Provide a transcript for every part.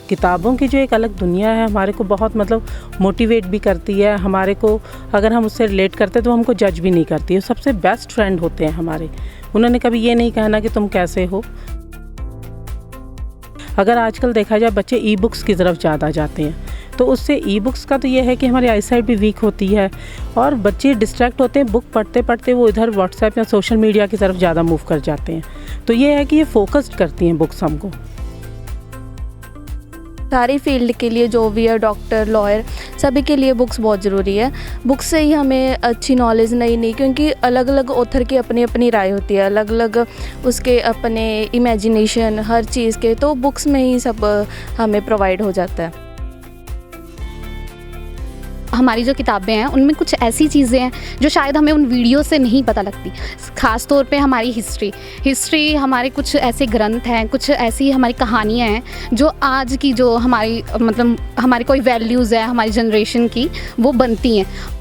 किताबों की जो एक अलग दुनिया है हमारे को बहुत मतलब मोटिवेट भी करती है। हमारे को अगर हम उससे रिलेट करते हैं तो हमको जज भी नहीं करती है। सबसे बेस्ट फ्रेंड होते हैं हमारे। उन्होंने कभी ये नहीं कहना कि तुम कैसे हो। अगर आजकल देखा जाए बच्चे ई बुक्स की तरफ ज़्यादा जाते हैं, तो उससे ई बुक्स का तो ये है कि हमारी आईसाइट भी वीक होती है और बच्चे डिस्ट्रैक्ट होते हैं। बुक पढ़ते पढ़ते वो इधर व्हाट्सएप या सोशल मीडिया की तरफ ज़्यादा मूव कर जाते हैं। तो ये है कि ये फोकस्ड करती हैं बुक्स हमको। सारी फील्ड के लिए, जो भी है डॉक्टर, लॉयर, सभी के लिए बुक्स बहुत ज़रूरी है। बुक्स से ही हमें अच्छी नॉलेज नई क्योंकि अलग अलग ऑथर की अपनी अपनी राय होती है, अलग अलग उसके अपने इमेजिनेशन हर चीज़ के, तो बुक्स में ही सब हमें प्रोवाइड हो जाता है। हमारी जो किताबें हैं उनमें कुछ ऐसी चीज़ें हैं जो शायद हमें उन वीडियो से नहीं पता लगती। ख़ास तौर पे हमारी हिस्ट्री हमारे कुछ ऐसे ग्रंथ हैं, कुछ ऐसी हमारी कहानियाँ हैं जो आज की जो हमारी मतलब हमारी कोई वैल्यूज़ है हमारी जनरेशन की, वो बनती हैं।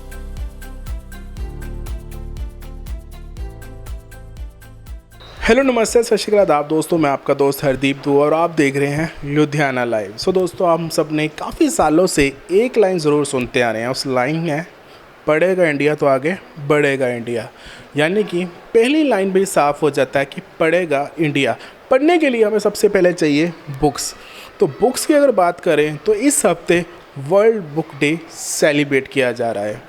हेलो नमस्ते, सत श्री अकाल, आदाब दोस्तों। मैं आपका दोस्त हरदीप दुआ और आप देख रहे हैं लुधियाना लाइव। सो दोस्तों, हम सब ने काफ़ी सालों से एक लाइन ज़रूर सुनते आ रहे हैं। उस लाइन है, पढ़ेगा इंडिया तो आगे बढ़ेगा इंडिया। यानी कि पहली लाइन भी साफ़ हो जाता है कि पढ़ेगा इंडिया। पढ़ने के लिए हमें सबसे पहले चाहिए बुक्स। तो बुक्स की अगर बात करें तो इस हफ्ते वर्ल्ड बुक डे सेलिब्रेट किया जा रहा है।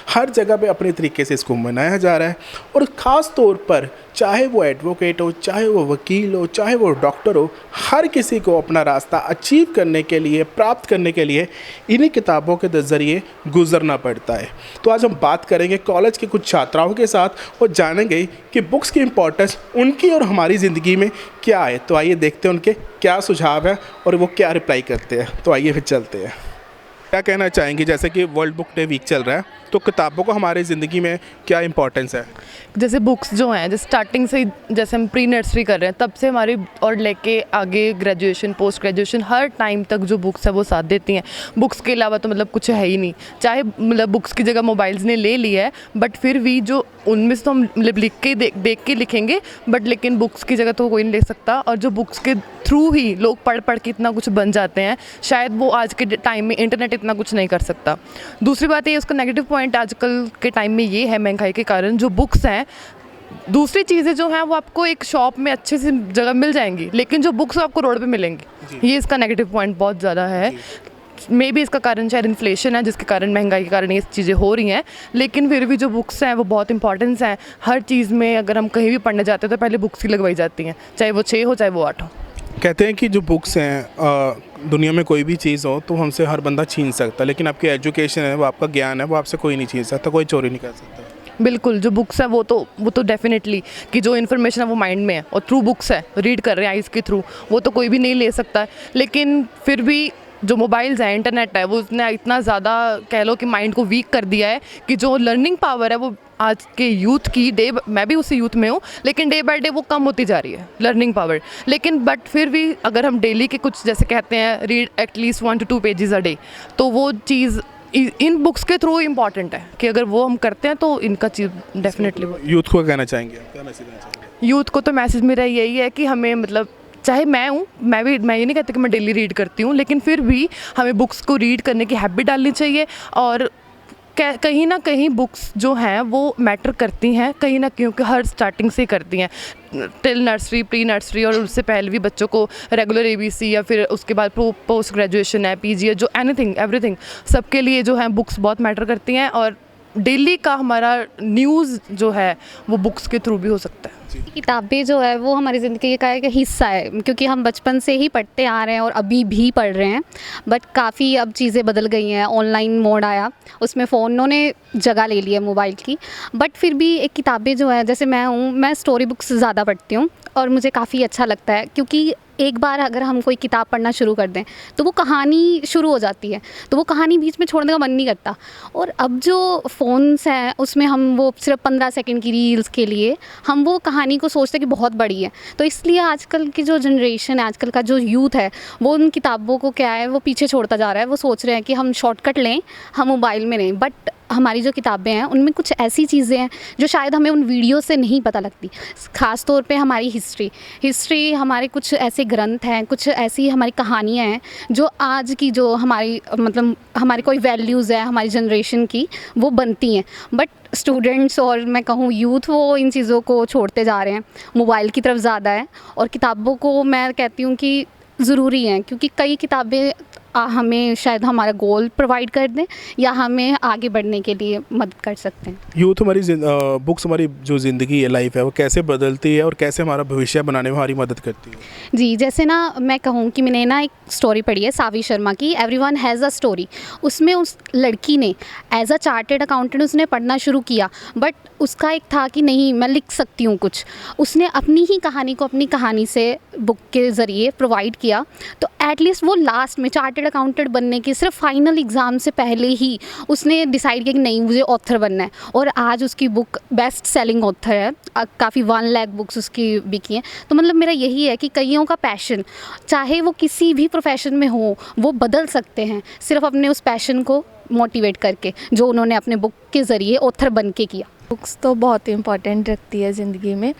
हर जगह पे अपने तरीके से इसको मनाया जा रहा है और ख़ास तौर पर चाहे वो एडवोकेट हो, चाहे वो वकील हो, चाहे वो डॉक्टर हो, हर किसी को अपना रास्ता अचीव करने के लिए, प्राप्त करने के लिए इन्हीं किताबों के ज़रिए गुजरना पड़ता है। तो आज हम बात करेंगे कॉलेज के कुछ छात्राओं के साथ और जानेंगे कि बुक्स की इम्पोर्टेंस उनकी और हमारी ज़िंदगी में क्या है। तो आइए देखते हैं उनके क्या सुझाव है और वो क्या रिप्लाई करते हैं। तो आइए फिर चलते हैं। क्या कहना चाहेंगे, जैसे कि वर्ल्ड बुक डे वीक चल रहा है, तो किताबों को हमारी ज़िंदगी में क्या इंपॉर्टेंस है? जैसे बुक्स जो हैं, जैसे स्टार्टिंग से ही जैसे हम प्री नर्सरी कर रहे हैं तब से हमारी और लेके आगे ग्रेजुएशन, पोस्ट ग्रेजुएशन, हर टाइम तक जो बुक्स है वो साथ देती हैं। बुक्स के अलावा तो मतलब कुछ है ही नहीं। चाहे मतलब बुक्स की जगह मोबाइल्स ने ले लिया है, बट फिर भी जो उनमें से तो हम लिख के देख के लिखेंगे, बट लेकिन बुक्स की जगह तो कोई नहीं ले सकता। और जो बुक्स के थ्रू ही लोग पढ़ के इतना कुछ बन जाते हैं, शायद वो आज के टाइम में इंटरनेट इतना कुछ नहीं कर सकता। दूसरी बात ये, उसका नेगेटिव पॉइंट आजकल के टाइम में ये है, महंगाई के कारण जो बुक्स हैं, दूसरी चीज़ें जो हैं वो आपको एक शॉप में अच्छे से जगह मिल जाएंगी, लेकिन जो बुक्स आपको रोड पे मिलेंगी। ये इसका नेगेटिव पॉइंट बहुत ज़्यादा है। मे बी इसका कारण शायद इन्फ्लेशन है, जिसके कारण, महंगाई के कारण ये चीज़ें हो रही हैं। लेकिन फिर भी जो बुक्स हैं वो बहुत इंपॉर्टेंस हैं। हर चीज़ में अगर हम कहीं भी पढ़ने जाते हैं तो पहले बुक्स ही लगवाई जाती हैं, चाहे वो 6 हो चाहे वो 8 हो। कहते हैं कि जो बुक्स हैं, दुनिया में कोई भी चीज़ हो तो हमसे हर बंदा छीन सकता है, लेकिन आपकी एजुकेशन है, वो आपका ज्ञान है, वो आपसे कोई नहीं छीन सकता, कोई चोरी नहीं कर सकता। बिल्कुल, जो बुक्स है वो तो डेफिनेटली कि जो इन्फॉर्मेशन है वो माइंड में है और थ्रू बुक्स है, रीड कर रहे हैं आइज़ के थ्रू, वो तो कोई भी नहीं ले सकता है। लेकिन फिर भी जो मोबाइल्स हैं, इंटरनेट है, वो उसने इतना ज़्यादा कह लो कि माइंड को वीक कर दिया है कि जो लर्निंग पावर है वो आज के यूथ की मैं भी उसी यूथ में हूँ, लेकिन डे बाय डे वो कम होती जा रही है लर्निंग पावर। लेकिन बट फिर भी अगर हम डेली के कुछ, जैसे कहते हैं, read at least 1 to 2 pages a day, तो वो चीज़ इन बुक्स के थ्रू इम्पॉर्टेंट है कि अगर वो हम करते हैं तो इनका चीज़ डेफिनेटली। यूथ को कहना चाहेंगे, क्या मैसेज देना चाहेंगे? यूथ को तो मैसेज मेरा यही है कि हमें मतलब, चाहे मैं हूँ, मैं ये नहीं कहती कि मैं डेली रीड करती हूँ, लेकिन फिर भी हमें बुक्स को रीड करने की हैबिट डालनी चाहिए। और कहीं ना कहीं बुक्स जो हैं वो मैटर करती हैं, कहीं ना क्योंकि हर स्टार्टिंग से करती हैं, टिल नर्सरी, प्री नर्सरी, और उससे पहले भी बच्चों को रेगुलर ABC या फिर उसके बाद पोस्ट ग्रेजुएशन है, PG है, जो एनीथिंग एवरीथिंग, सबके लिए जो है बुक्स बहुत मैटर करती हैं। और डेली का हमारा न्यूज़ जो है वो बुक्स के थ्रू भी हो सकता है। किताबें जो है वो हमारी ज़िंदगी का एक हिस्सा है, क्योंकि हम बचपन से ही पढ़ते आ रहे हैं और अभी भी पढ़ रहे हैं। बट काफ़ी अब चीज़ें बदल गई हैं, ऑनलाइन मोड आया, उसमें फ़ोनों ने जगह ले ली है मोबाइल की। बट फिर भी एक किताबें जो है, जैसे मैं स्टोरी बुक्स ज़्यादा पढ़ती हूँ और मुझे काफ़ी अच्छा लगता है, क्योंकि एक बार अगर हम कोई किताब पढ़ना शुरू कर दें तो वो कहानी शुरू हो जाती है, तो वो कहानी बीच में छोड़ने का मन नहीं करता। और अब जो फ़ोन्स हैं उसमें हम वो सिर्फ 15 सेकंड की रील्स के लिए हम वो कहानी को सोचते हैं कि बहुत बड़ी है। तो इसलिए आजकल की जो जनरेशन है, आजकल का जो यूथ है, वो उन किताबों को क्या है, वो पीछे छोड़ता जा रहा है। वो सोच रहे हैं कि हम शॉर्टकट लें, हम मोबाइल में लें। बट हमारी जो किताबें हैं उनमें कुछ ऐसी चीज़ें हैं जो शायद हमें उन वीडियो से नहीं पता लगती। ख़ास तौर पे हमारी हिस्ट्री हमारे कुछ ऐसे ग्रंथ हैं, कुछ ऐसी हमारी कहानियाँ हैं जो आज की जो हमारी मतलब हमारी कोई वैल्यूज़ है हमारी जनरेशन की, वो बनती हैं। बट स्टूडेंट्स और मैं कहूँ यूथ, वो इन चीज़ों को छोड़ते जा रहे हैं, मोबाइल की तरफ ज़्यादा है। और किताबों को मैं कहती हूँ कि ज़रूरी हैं, क्योंकि कई किताबें हमें शायद हमारा गोल प्रोवाइड कर दें या हमें आगे बढ़ने के लिए मदद कर सकते हैं। यूथ हमारी बुक्स हमारी जो ज़िंदगी है, लाइफ है, वो कैसे बदलती है और कैसे हमारा भविष्य बनाने में हमारी मदद करती है? जी, जैसे ना मैं कहूँ कि मैंने ना एक स्टोरी पढ़ी है सावी शर्मा की, एवरीवन हैज़ अ स्टोरी। उसमें उस लड़की ने एज अ चार्टेड अकाउंटेंट उसने पढ़ना शुरू किया, बट उसका एक था कि नहीं मैं लिख सकती हूँ कुछ। उसने अपनी ही कहानी को अपनी कहानी से बुक के ज़रिए प्रोवाइड किया, तो एटलीस्ट वो लास्ट में चार्टेड अकाउंटेंट बनने के सिर्फ फाइनल एग्ज़ाम से पहले ही उसने डिसाइड किया कि नहीं मुझे ऑथर बनना है। और आज उसकी बुक बेस्ट सेलिंग ऑथर है, काफ़ी 1 लाख बुक्स उसकी बिकी हैं। तो मतलब मेरा यही है कि कईयों का पैशन, चाहे वो किसी भी प्रोफेशन में हो, वो बदल सकते हैं सिर्फ अपने उस पैशन को मोटिवेट करके, जो उन्होंने अपने बुक के ज़रिए ऑथर बन के किया। बुक्स तो बहुत इम्पॉर्टेंट रखती है ज़िंदगी में।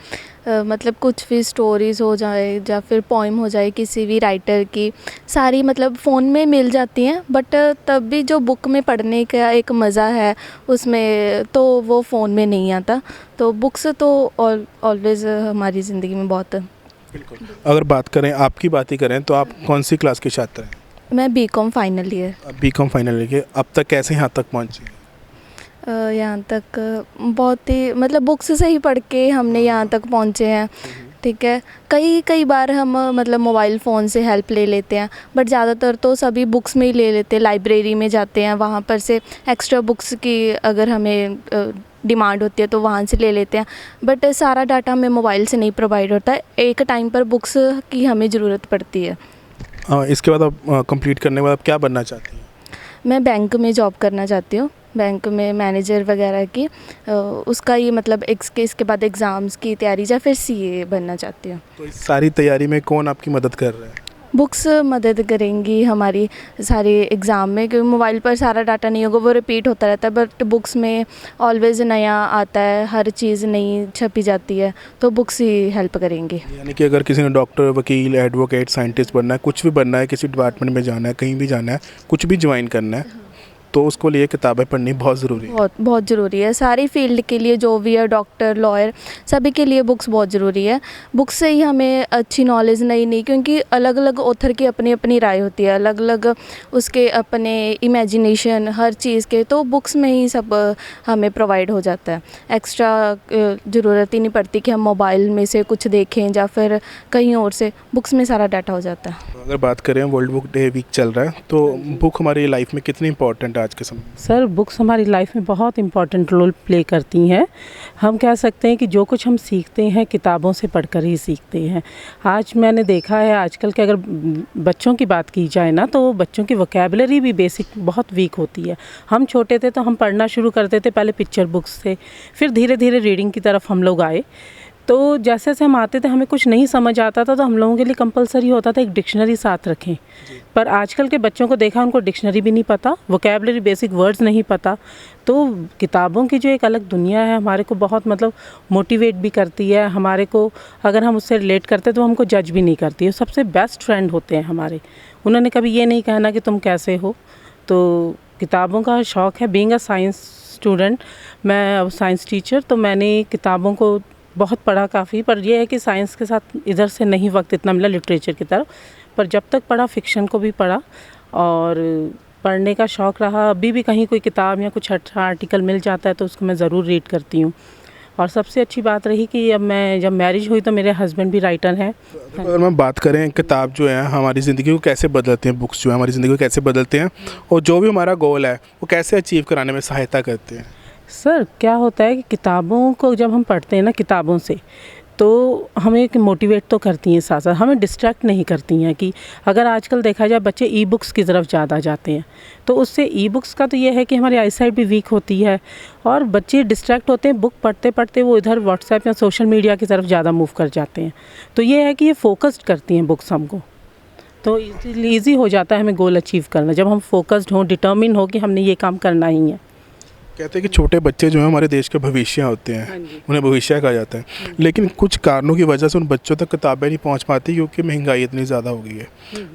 मतलब कुछ भी स्टोरीज़ हो जाए या फिर पोइम हो जाए किसी भी राइटर की, सारी मतलब फ़ोन में मिल जाती हैं, बट तब भी जो बुक में पढ़ने का एक मज़ा है उसमें, तो वो फ़ोन में नहीं आता। तो बुक्स तो ऑलवेज़ हमारी ज़िंदगी में बहुत। बिल्कुल। अगर बात करें, आपकी बात ही करें, तो आप कौन सी क्लास के छात्र हैं? मैं BCom final year. BCom final year के। अब तक कैसे यहाँ तक पहुँचे? यहाँ तक बहुत ही मतलब बुक्स से ही पढ़ के हमने यहाँ तक पहुँचे हैं। ठीक है, कई बार हम मतलब मोबाइल फ़ोन से हेल्प ले लेते हैं, बट ज़्यादातर तो सभी बुक्स में ही ले लेते हैं। लाइब्रेरी में जाते हैं, वहाँ पर से एक्स्ट्रा बुक्स की अगर हमें डिमांड होती है तो वहाँ से ले लेते हैं, बट सारा डाटा हमें मोबाइल से नहीं प्रोवाइड होता है। एक टाइम पर बुक्स की हमें ज़रूरत पड़ती है। इसके बाद आप कंप्लीट करने के बाद आप क्या बनना चाहती हैं? मैं बैंक में जॉब करना चाहती हूँ, बैंक में मैनेजर वगैरह की। उसका ये मतलब इसके बाद एग्ज़ाम्स की तैयारी या फिर सीए बनना चाहती हूँ। तो इस सारी तैयारी में कौन आपकी मदद कर रहा है? बुक्स मदद करेंगी हमारी सारी एग्ज़ाम में, क्योंकि मोबाइल पर सारा डाटा नहीं होगा, वो रिपीट होता रहता है, बट बुक्स में ऑलवेज़ नया आता है, हर चीज़ नई छपी जाती है, तो बुक्स ही हेल्प करेंगी। यानी कि अगर किसी ने डॉक्टर, वकील, एडवोकेट, साइंटिस्ट बनना है, कुछ भी बनना है, किसी डिपार्टमेंट में जाना है, कहीं भी जाना है, कुछ भी ज्वाइन करना है, तो उसको लिए किताबें पढ़नी बहुत ज़रूरी है। बहुत ज़रूरी है। सारी फील्ड के लिए, जो भी है डॉक्टर, लॉयर, सभी के लिए बुक्स बहुत ज़रूरी है। बुक्स से ही हमें अच्छी नॉलेज नई क्योंकि अलग अलग ऑथर की अपनी अपनी राय होती है, अलग अलग उसके अपने इमेजिनेशन हर चीज़ के, तो बुक्स में ही सब हमें प्रोवाइड हो जाता है। एक्स्ट्रा ज़रूरत ही नहीं पड़ती कि हम मोबाइल में से कुछ देखें या फिर कहीं और से, बुक्स में सारा डाटा हो जाता है। अगर बात करें, वर्ल्ड बुक डे वीक चल रहा है, तो बुक हमारी लाइफ में कितनी इंपॉर्टेंट है आज के समय? सर, बुक्स हमारी लाइफ में बहुत इम्पॉर्टेंट रोल प्ले करती हैं। हम कह सकते हैं कि जो कुछ हम सीखते हैं किताबों से पढ़कर ही सीखते हैं। आज मैंने देखा है आजकल के, अगर बच्चों की बात की जाए ना, तो बच्चों की वोकैबुलरी भी बेसिक बहुत वीक होती है। हम छोटे थे तो हम पढ़ना शुरू करते थे पहले पिक्चर बुक्स से, फिर धीरे धीरे रीडिंग की तरफ हम लोग आए। तो जैसे जैसे हम आते थे, हमें कुछ नहीं समझ आता था, तो हम लोगों के लिए कंपलसरी होता था एक डिक्शनरी साथ रखें। पर आजकल के बच्चों को देखा, उनको डिक्शनरी भी नहीं पता, वोकैबुलरी बेसिक वर्ड्स नहीं पता। तो किताबों की जो एक अलग दुनिया है, हमारे को बहुत मतलब मोटिवेट भी करती है। हमारे को अगर हम उससे रिलेट करते हैं तो हमको जज भी नहीं करती है। सबसे बेस्ट फ्रेंड होते हैं हमारे। उन्होंने कभी ये नहीं कहना कि तुम कैसे हो। तो किताबों का शौक़ है। बीइंग अ साइंस स्टूडेंट, मैं साइंस टीचर, तो मैंने किताबों को बहुत पढ़ा काफ़ी, पर यह है कि साइंस के साथ इधर से नहीं वक्त इतना मिला लिटरेचर की तरफ। पर जब तक पढ़ा, फिक्शन को भी पढ़ा और पढ़ने का शौक़ रहा। अभी भी कहीं कोई किताब या कुछ आर्टिकल मिल जाता है तो उसको मैं ज़रूर रीड करती हूँ। और सबसे अच्छी बात रही कि जब मैरिज हुई तो मेरे हस्बैंड भी राइटर हैं। अगर मैं बात करें, किताब जो है हमारी ज़िंदगी को कैसे बदलते हैं, बुक्स जो है हमारी ज़िंदगी को कैसे बदलते हैं, और जो भी हमारा गोल है वो कैसे अचीव कराने में सहायता करते हैं? सर, क्या होता है कि किताबों को जब हम पढ़ते हैं ना, किताबों से तो हमें मोटिवेट तो करती हैं, साथ साथ हमें डिस्ट्रैक्ट नहीं करती हैं। कि अगर आजकल देखा जाए बच्चे ई बुक्स की तरफ ज़्यादा जाते हैं, तो उससे ई बुक्स का तो ये है कि हमारी आईसाइट भी वीक होती है और बच्चे डिस्ट्रैक्ट होते हैं। बुक पढ़ते पढ़ते वो इधर व्हाट्सएप या सोशल मीडिया की तरफ ज़्यादा मूव कर जाते हैं। तो ये है कि ये फोकस्ड करती हैं बुक्स हमको, तो ईज़ी हो जाता है हमें गोल अचीव करना, जब हम फोकस्ड हों, डिटर्मिन हो कि हमने ये काम करना ही है। कहते हैं कि छोटे बच्चे जो हैं हमारे देश के भविष्य होते हैं, उन्हें भविष्य कहा जाता है, लेकिन कुछ कारणों की वजह से उन बच्चों तक किताबें नहीं पहुंच पाती क्योंकि महंगाई इतनी ज़्यादा हो गई है।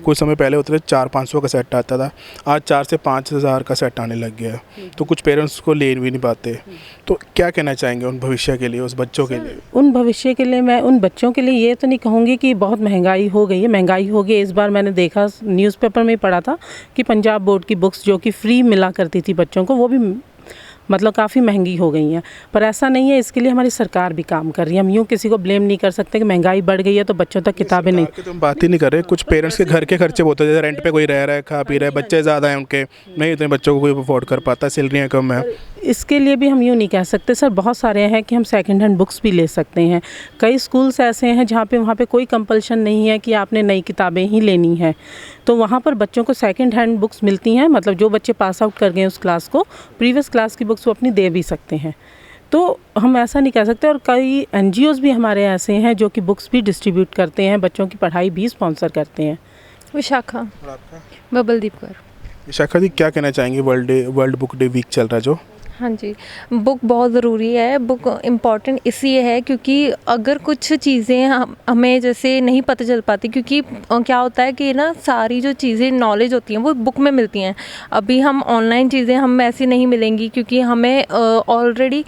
कुछ समय पहले होते थे 400-500 का सेट आता था, आज 4 से 5 हज़ार का सेट आने लग गया है, तो कुछ पेरेंट्स को ले भी नहीं पाते। तो क्या कहना चाहेंगे उन भविष्य के लिए, उस बच्चों के लिए? उन भविष्य के लिए मैं उन बच्चों के लिए ये तो नहीं कहूँगी कि बहुत महंगाई हो गई है। महंगाई हो गई, इस बार मैंने देखा न्यूज़पेपर में पढ़ा था कि पंजाब बोर्ड की बुक्स जो कि फ्री मिला करती थी बच्चों को, वो भी मतलब काफ़ी महंगी हो गई हैं। पर ऐसा नहीं है, इसके लिए हमारी सरकार भी काम कर रही है। हम यूँ किसी को ब्लेम नहीं कर सकते कि महंगाई बढ़ गई है तो बच्चों तक किताबें नहीं। तो हम बात ही नहीं कर रहे, कुछ पेरेंट्स के घर के खर्चे बहुत होते हैं, रेंट पे कोई रह रहा है, खा पी रहा है, बच्चे ज़्यादा हैं उनके, नहीं इतने बच्चों को कोई अफोर्ड कर पाता, सैलरियाँ कम है। इसके लिए भी हम यूँ नहीं कह सकते सर, बहुत सारे हैं कि हम सेकंड हैंड बुक्स भी ले सकते हैं। कई स्कूल्स ऐसे हैं जहाँ पे वहाँ पे कोई कंपल्शन नहीं है कि आपने नई किताबें ही लेनी है, तो वहाँ पर बच्चों को सेकंड हैंड बुक्स मिलती हैं। मतलब जो बच्चे पास आउट कर गए उस क्लास को, प्रीवियस क्लास की बुक्स वो अपनी दे भी सकते हैं। तो हम ऐसा नहीं कह सकते। और कई NGOs भी हमारे ऐसे हैं जो कि बुक्स भी डिस्ट्रीब्यूट करते हैं, बच्चों की पढ़ाई भी स्पॉन्सर करते हैं। विशाखा। और आपका? बबलदीप कौर। विशाखा जी, क्या कहना चाहेंगे? वर्ल्ड बुक डे वीक चल रहा है जो। हाँ जी, बुक बहुत ज़रूरी है। बुक इम्पॉर्टेंट इसलिए है क्योंकि अगर कुछ चीज़ें हमें जैसे नहीं पता चल पाती, क्योंकि क्या होता है कि ना सारी जो चीज़ें नॉलेज होती हैं वो बुक में मिलती हैं। अभी हम ऑनलाइन चीज़ें हम ऐसी नहीं मिलेंगी क्योंकि हमें ऑलरेडी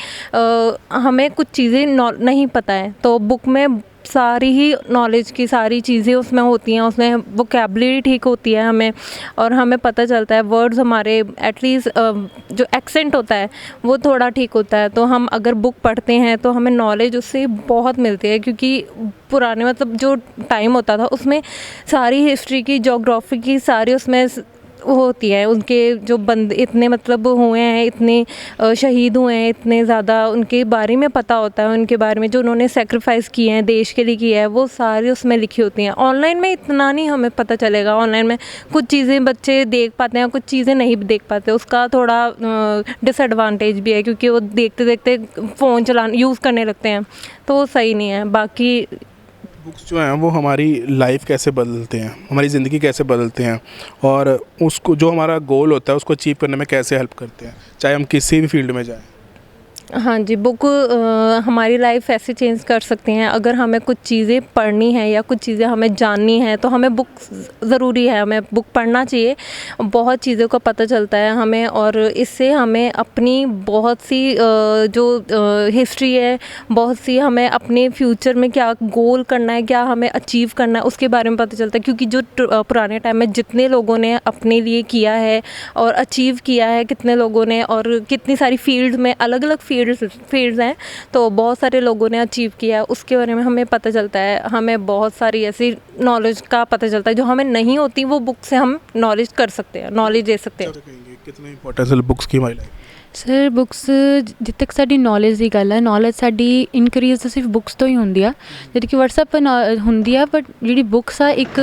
हमें कुछ चीज़ें नहीं पता है, तो बुक में सारी ही नॉलेज की सारी चीज़ें उसमें होती हैं, उसमें वोकैबुलरी ठीक होती है हमें, और हमें पता चलता है वर्ड्स हमारे एटलीस्ट जो एक्सेंट होता है वो थोड़ा ठीक होता है। तो हम अगर बुक पढ़ते हैं तो हमें नॉलेज उससे बहुत मिलती है, क्योंकि पुराने मतलब जो टाइम होता था उसमें सारी हिस्ट्री की, ज्योग्राफी की सारी उसमें होती है। उनके जो बंदे इतने मतलब हुए हैं, इतने शहीद हुए हैं, इतने ज़्यादा उनके बारे में पता होता है, उनके बारे में जो उन्होंने सेक्रीफाइस किए हैं, देश के लिए किया है, वो सारी उसमें लिखी होती हैं। ऑनलाइन में इतना नहीं हमें पता चलेगा। ऑनलाइन में कुछ चीज़ें बच्चे देख पाते हैं, कुछ चीज़ें नहीं देख पाते। उसका थोड़ा डिसएडवांटेज भी है क्योंकि वो देखते देखते फ़ोन चलाना यूज़ करने लगते हैं, तो वो सही नहीं है। बाकी बुक्स जो हैं वो हमारी लाइफ कैसे बदलते हैं, हमारी ज़िंदगी कैसे बदलते हैं, और उसको जो हमारा गोल होता है उसको अचीव करने में कैसे हेल्प करते हैं, चाहे हम किसी भी फील्ड में जाएं। हाँ जी, बुक हमारी लाइफ ऐसे चेंज कर सकते हैं। अगर हमें कुछ चीज़ें पढ़नी है या कुछ चीज़ें हमें जाननी है तो हमें बुक ज़रूरी है, हमें बुक पढ़ना चाहिए। बहुत चीज़ों का पता चलता है हमें, और इससे हमें अपनी बहुत सी जो हिस्ट्री है, बहुत सी हमें अपने फ्यूचर में क्या गोल करना है, क्या हमें अचीव करना है, उसके बारे में पता चलता है। क्योंकि जो पुराने टाइम में जितने लोगों ने अपने लिए किया है और अचीव किया है, कितने लोगों ने, और कितनी सारी फील्ड में अलग अलग फील्ड्स हैं, तो बहुत सारे लोगों ने अचीव किया है, उसके बारे में हमें पता चलता है। हमें बहुत सारी ऐसी नॉलेज का पता चलता है जो हमें नहीं होती, वो बुक से हम नॉलेज कर सकते हैं, नॉलेज ले सकते हैं। कितना इंपॉर्टेंस है बुक्स की हमारी लाइफ? ਸਰ ਬੁੱਕਸ ਜਿੱਥੇ ਤੱਕ ਸਾਡੀ ਨੌਲੇਜ ਦੀ ਗੱਲ ਹੈ, ਨੌਲੇਜ ਸਾਡੀ ਇਨਕਰੀਜ਼ ਸਿਰਫ ਬੁੱਕਸ ਤੋਂ ਹੀ ਹੁੰਦੀ ਆ, ਜਿਹੜੀ ਕਿ WhatsApp ਹੁੰਦੀ ਆ, ਬਟ ਜਿਹੜੀ ਬੁੱਕਸ ਆ ਇੱਕ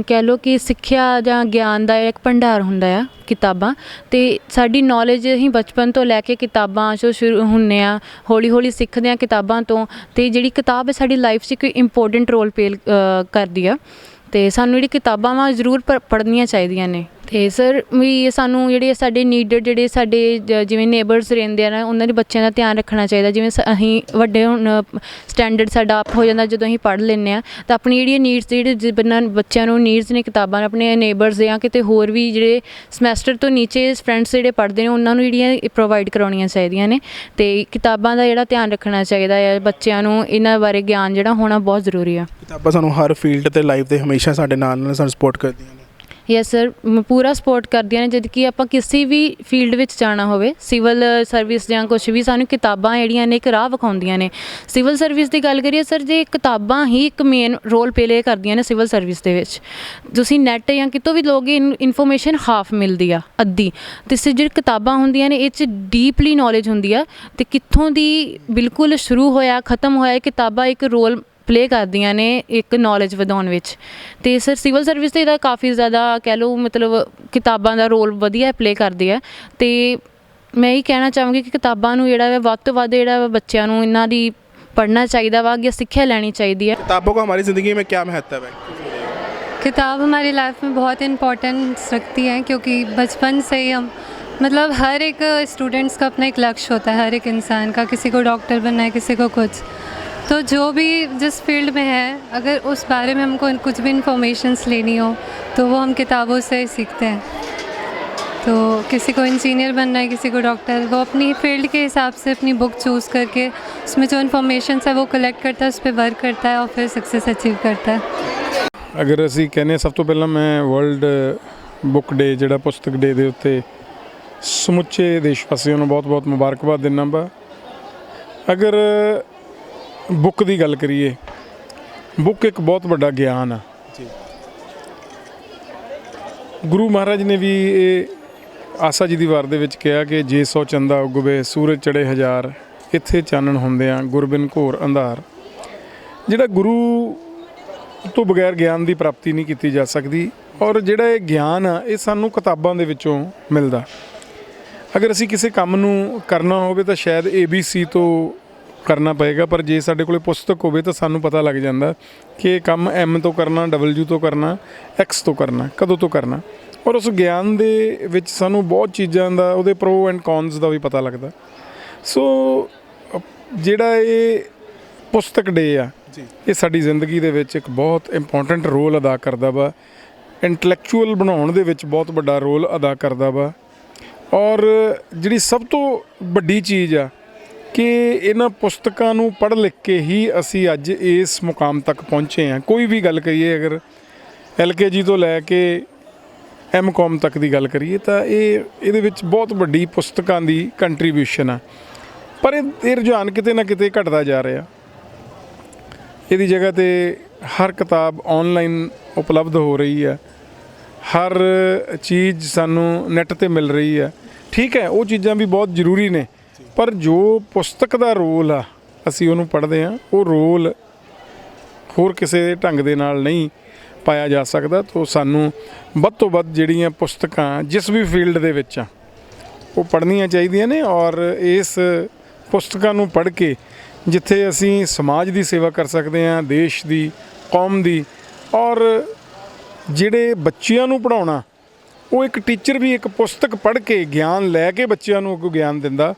ਕਹਿ ਲਓ ਕਿ ਸਿੱਖਿਆ ਜਾਂ ਗਿਆਨ ਦਾ ਇੱਕ ਭੰਡਾਰ ਹੁੰਦਾ ਆ ਕਿਤਾਬਾਂ। ਅਤੇ ਸਾਡੀ ਨੌਲੇਜ ਅਸੀਂ ਬਚਪਨ ਤੋਂ ਲੈ ਕੇ ਕਿਤਾਬਾਂ 'ਚੋਂ ਸ਼ੁਰੂ ਹੁੰਦੇ ਹਾਂ, ਹੌਲੀ ਹੌਲੀ ਸਿੱਖਦੇ ਹਾਂ ਕਿਤਾਬਾਂ ਤੋਂ, ਅਤੇ ਜਿਹੜੀ ਕਿਤਾਬ ਹੈ ਸਾਡੀ ਲਾਈਫ 'ਚ ਕੋਈ ਇੰਪੋਰਟੈਂਟ ਰੋਲ ਪਲੇ ਕਰਦੀ ਆ, ਅਤੇ ਸਾਨੂੰ ਜਿਹੜੀ ਕਿਤਾਬਾਂ ਵਾ ਜ਼ਰੂਰ ਪੜ੍ਹਨੀਆਂ ਚਾਹੀਦੀਆਂ ਨੇ। ਅਤੇ ਸਰ ਵੀ ਸਾਨੂੰ ਜਿਹੜੇ ਸਾਡੇ ਨੀਡਡ ਜਿਹੜੇ ਸਾਡੇ ਜਿਵੇਂ ਨੇਬਰਸ ਰਹਿੰਦੇ ਆ ਨਾ, ਉਹਨਾਂ ਦੇ ਬੱਚਿਆਂ ਦਾ ਧਿਆਨ ਰੱਖਣਾ ਚਾਹੀਦਾ। ਜਿਵੇਂ ਅਸੀਂ ਵੱਡੇ ਹੁਣ ਸਟੈਂਡਰਡ ਸਾਡਾ ਅਪ ਹੋ ਜਾਂਦਾ ਜਦੋਂ ਅਸੀਂ ਪੜ੍ਹ ਲੈਂਦੇ ਹਾਂ, ਤਾਂ ਆਪਣੀ ਜਿਹੜੀਆਂ ਨੀਡਸ ਜਿਹੜੇ ਬੱਚਿਆਂ ਨੂੰ ਨੀਡਸ ਨੇ ਕਿਤਾਬਾਂ, ਆਪਣੇ ਨੇਬਰਸ ਜਾਂ ਕਿਤੇ ਹੋਰ ਵੀ ਜਿਹੜੇ ਸਮੈਸਟਰ ਤੋਂ ਨੀਚੇ ਫਰੈਂਡਸ ਜਿਹੜੇ ਪੜ੍ਹਦੇ ਨੇ ਉਹਨਾਂ ਨੂੰ ਜਿਹੜੀਆਂ ਪ੍ਰੋਵਾਈਡ ਕਰਵਾਉਣੀਆਂ ਚਾਹੀਦੀਆਂ ਨੇ। ਅਤੇ ਕਿਤਾਬਾਂ ਦਾ ਜਿਹੜਾ ਧਿਆਨ ਰੱਖਣਾ ਚਾਹੀਦਾ ਹੈ, ਬੱਚਿਆਂ ਨੂੰ ਇਹਨਾਂ ਬਾਰੇ ਗਿਆਨ ਜਿਹੜਾ ਹੋਣਾ ਬਹੁਤ ਜ਼ਰੂਰੀ ਆ। ਕਿਤਾਬਾਂ ਸਾਨੂੰ ਹਰ ਫੀਲਡ ਤੇ ਲਾਈਫ ਦੇ ਹਮੇਸ਼ਾ ਸਾਡੇ ਨਾਲ ਸਾਨੂੰ ਸਪੋਰਟ ਕਰਦੀਆਂ ਨੇ। ਯੈਸ ਸਰ, ਪੂਰਾ ਸਪੋਰਟ ਕਰਦੀਆਂ ਨੇ। ਜਦ ਕਿ ਆਪਾਂ ਕਿਸੇ ਵੀ ਫੀਲਡ ਵਿੱਚ ਜਾਣਾ ਹੋਵੇ, ਸਿਵਲ ਸਰਵਿਸ ਜਾਂ ਕੁਛ ਵੀ, ਸਾਨੂੰ ਕਿਤਾਬਾਂ ਜਿਹੜੀਆਂ ਨੇ ਇੱਕ ਰਾਹ ਵਿਖਾਉਂਦੀਆਂ ਨੇ। ਸਿਵਲ ਸਰਵਿਸ ਦੀ ਗੱਲ ਕਰੀਏ ਸਰ, ਜੇ ਕਿਤਾਬਾਂ ਹੀ ਇੱਕ ਮੇਨ ਰੋਲ ਪਲੇ ਕਰਦੀਆਂ ਨੇ ਸਿਵਲ ਸਰਵਿਸ ਦੇ ਵਿੱਚ। ਤੁਸੀਂ ਨੈੱਟ ਜਾਂ ਕਿਤੋਂ ਵੀ ਲੋਗੇ ਇਨਫੋਰਮੇਸ਼ਨ ਹਾਫ ਮਿਲਦੀ ਆ, ਅੱਧੀ, ਅਤੇ ਜਿਹੜੀ ਕਿਤਾਬਾਂ ਹੁੰਦੀਆਂ ਨੇ ਇਹ 'ਚ ਡੀਪਲੀ ਨੌਲੇਜ ਹੁੰਦੀ ਆ, ਅਤੇ ਕਿੱਥੋਂ ਦੀ ਬਿਲਕੁਲ ਸ਼ੁਰੂ ਹੋਇਆ ਖ਼ਤਮ ਹੋਇਆ, ਕਿਤਾਬਾਂ ਇੱਕ ਰੋਲ ਪਲੇ ਕਰਦੀਆਂ ਨੇ ਇੱਕ ਨੌਲੇਜ ਵਧਾਉਣ ਵਿੱਚ। ਅਤੇ ਸਰ ਸਿਵਲ ਸਰਵਿਸ 'ਤੇ ਇਹਦਾ ਕਾਫੀ ਜ਼ਿਆਦਾ ਕਹਿ ਲਓ ਮਤਲਬ ਕਿਤਾਬਾਂ ਦਾ ਰੋਲ ਵਧੀਆ ਪਲੇ ਕਰਦੀ ਹੈ। ਅਤੇ ਮੈਂ ਇਹ ਕਹਿਣਾ ਚਾਹਾਂਗੀ ਕਿ ਕਿਤਾਬਾਂ ਨੂੰ ਜਿਹੜਾ ਵਾ ਵੱਧ ਤੋਂ ਵੱਧ ਜਿਹੜਾ ਬੱਚਿਆਂ ਨੂੰ ਇਹਨਾਂ ਦੀ ਪੜ੍ਹਨਾ ਚਾਹੀਦਾ ਵਾ, ਅੱਗੇ ਸਿੱਖਿਆ ਲੈਣੀ ਚਾਹੀਦੀ ਹੈ। किताबों का हमारी ज़िंदगी में क्या महत्व है? किताब हमारी लाइफ में बहुत इम्पोर्टेंस रखती है, क्योंकि बचपन से ही हम मतलब हर एक स्टूडेंट्स का अपना एक लक्ष्य होता है, हर एक इंसान का, किसी को डॉक्टर बनना है, किसी को कुछ। तो जो भी जिस फील्ड में है, अगर उस बारे में हमको कुछ भी इंफॉर्मेशंस लेनी हो तो वो हम किताबों से सीखते हैं। तो किसी को इंजीनियर बनना है, किसी को डॉक्टर, वो अपनी फील्ड के हिसाब से अपनी बुक चूज़ करके उसमें जो इन्फॉर्मेशन है वो कलेक्ट करता है, उस पर वर्क करता है और फिर सक्सेस अचीव करता है। अगर असी कहने सब तो पहला मैं वर्ल्ड बुक डे जिहड़ा पुस्तक डे दे उत्ते समुचे देश वासियों को बहुत बहुत मुबारकबाद दिना बा। अगर बुक की गल करिए, बुक एक बहुत बड़ा ज्ञान आ। गुरु महाराज ने भी ये आसा जी दी वार दे विच कहा कि जे सौ चंदा उगवे सूरज चढ़े हज़ार, इत्थे चानण हुंदियां गुरबिन घोर अंधार। जिहड़ा गुरु तो बगैर ज्ञान की प्राप्ति नहीं की जा सकती, और जिहड़ा ये ज्ञान आ ये सानू किताबां दे विचों मिलदा। अगर असी किसी काम नू करना होवे तो शायद ABC तो करना पएगा, पर जे साडे कोले पुस्तक होवे तो सानू पता लग जांदा कि ये काम M तो करना, W तो करना, X तो करना, कदों तो करना। और उस ज्ञान दे विच सानू बहुत चीज़ां दा उहदे प्रो एंड कॉन्स दा भी पता लगदा। सो जिहड़ा ये पुस्तक डे आ ये साडी जिंदगी दे विच एक बहुत इंपॉर्टेंट रोल अदा करदा वा, इंटलैक्चुअल बनाउण दे विच बहुत बड़ा रोल अदा करदा वा। और जिहड़ी सब तो वड्डी चीज़ आ कि इन्हां पुस्तकां नूं पढ़ लिख के ही असी अज इस मुकाम तक पहुँचे हैं। कोई भी गल करिए, अगर LKG तो लैके M.Com तक की गल करिए तो ये बहुत वड्डी पुस्तकां दी कंट्रीब्यूशन आ। पर ये रुझान किते ना किते घटदा जा रहा। इहदी जगह ते हर किताब ऑनलाइन उपलब्ध हो रही है, हर चीज़ सानू नैट ते मिल रही है। ठीक है, वो चीज़ां भी बहुत जरूरी ने, पर जो पुस्तक का रोल आ असी उहनूं पढ़दे हां, वो रोल होर किसी ढंग दे नाल नहीं पाया जा सकता। तो सानू वध तो वध जिहड़ियां पुस्तकां जिस भी फील्ड दे विच आ वो पढ़नियां चाहीदियां ने, और इस पुस्तकां नूं पढ़ के जिथे असी समाज की सेवा कर सकते हैं, देश की, कौम की, और जिहड़े बच्चियां नूं पढ़ाउणा, वो एक टीचर भी एक पुस्तक पढ़ के ज्ञान लैके बच्चियां नूं अग्गों ज्ञान दिंदा।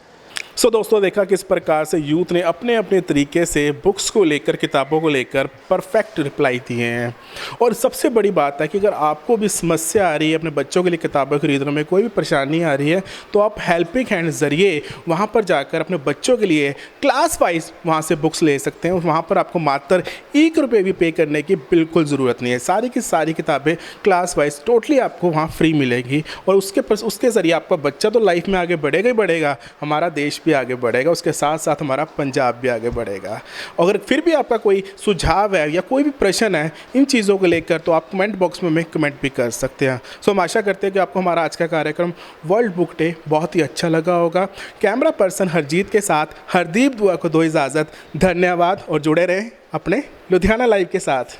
सो दोस्तों, देखा किस प्रकार से यूथ ने अपने अपने तरीके से बुक्स को लेकर, किताबों को लेकर परफेक्ट रिप्लाई दिए हैं। और सबसे बड़ी बात है कि अगर आपको भी समस्या आ रही है, अपने बच्चों के लिए किताबें खरीदने में कोई भी परेशानी आ रही है, तो आप हेल्पिंग हैंड ज़रिए वहाँ पर जाकर अपने बच्चों के लिए क्लास वाइज वहाँ से बुक्स ले सकते हैं। वहाँ पर आपको मात्र ₹1 भी पे करने की बिल्कुल ज़रूरत नहीं है। सारी की सारी किताबें क्लास वाइज टोटली आपको वहाँ फ्री मिलेगी, और उसके ज़रिए आपका बच्चा तो लाइफ में आगे बढ़ेगा ही बढ़ेगा, हमारा देश भी आगे बढ़ेगा, उसके साथ साथ हमारा पंजाब भी आगे बढ़ेगा। अगर फिर भी आपका कोई सुझाव है या कोई भी प्रश्न है इन चीज़ों को लेकर, तो आप कमेंट बॉक्स में हमें कमेंट भी कर सकते हैं। सो हम आशा करते हैं कि आपको हमारा आज का कार्यक्रम वर्ल्ड बुक डे बहुत ही अच्छा लगा होगा। कैमरा पर्सन हरजीत के साथ हरदीप दुआ को दो इजाज़त। धन्यवाद, और जुड़े रहें अपने लुधियाना लाइव के साथ।